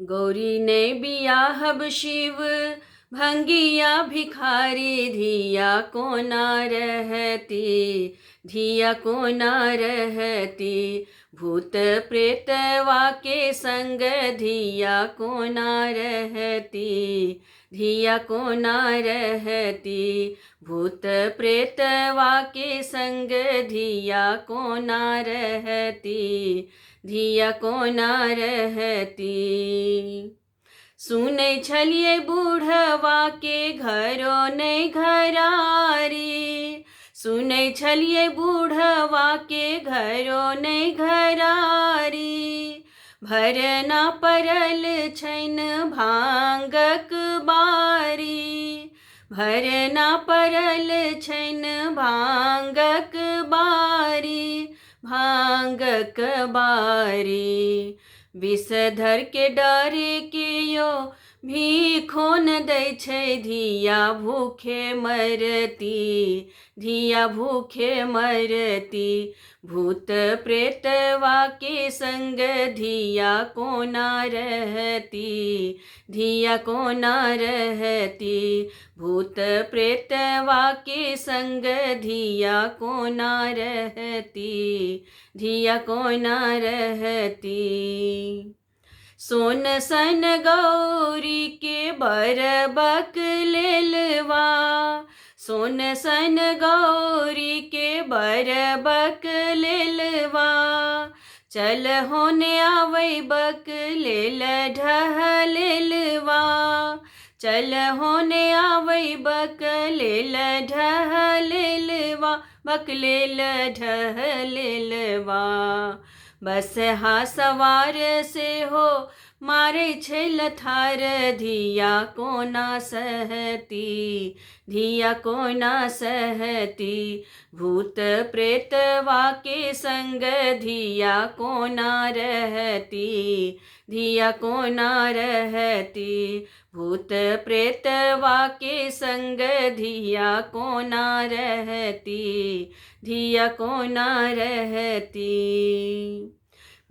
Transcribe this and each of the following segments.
गौरी ने बियाहब शिव भंगिया भिखारी, धिया को ना रहती, धिया को ना रहती। भूत प्रेतवा के संग धिया को ना रहती, धिया को ना रहती। भूत प्रेतवा के संग धिया को ना रहती, धिया को ना रहती। सुनै छलियै बूढ़वा के घरो नै घरारी, सुनै छलियै बूढ़वा के घरो नै घरारी। भरना पड़ल छैन भांगक बारी, भरना पड़ल छैन भांगक बारी, भांगक बारी। विषधर के डरे के यो भीखो न दै छै, धिया भूखे मरती, धिया भूखे मरती। भूत प्रेतवा के संग धिया को ना रहती, धिया को ना रहती। भूत प्रेतवा के संग धिया को ना रहती, धिया को ना रहती। सोन सन गौरी के बरबक लेलवा, सोन सन गौरी के बरबक लेलवा। चल होने आवै बक लेल ढहलेलवा, चल होने आवै बक लेल ढहलेलवा, बक लेल ढहलेलवा। बस हा सवार से हो मारे छै लथार, धिया को ना सहती, धिया को ना सहती। भूत प्रेतवा के संग धिया को ना रहती, धिया को ना रहती। भूत प्रेतवा के संग धिया को ना रहती, धिया को ना रहती।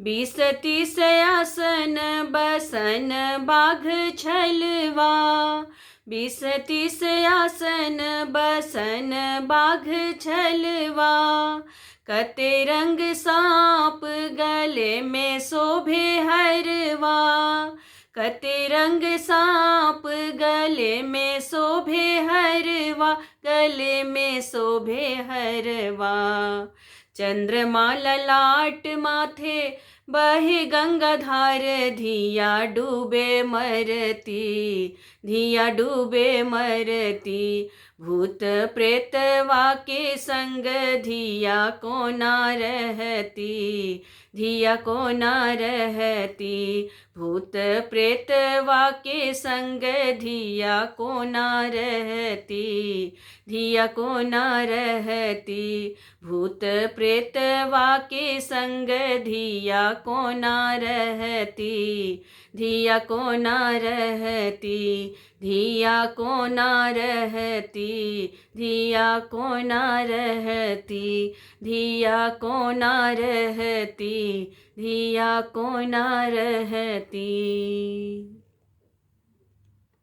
20-30 आसन बसन बाघ छलवा, 20-30 आसन बसन बाघ छलवा। कते रंग सांप गले में शोभे हरवा, कते रंग सांप गले में शोभे हरवा, गले में शोभे हरवा। चंद्रमा ललाट माथे बहे गंगाधार, धिया डूबे मरती, धिया डूबे मरती। भूत प्रेतवा के संग धिया को ना रहती, धिया को ना रहती। भूत प्रेतवा के संग धिया को ना रहती, धिया को ना रहती। भूत प्रेतवा के संग धिया को ना रहती, धिया को ना रहती। धिया को ना रहती, धिया को ना रहती। धिया को ना रहती, धिया को ना रहती।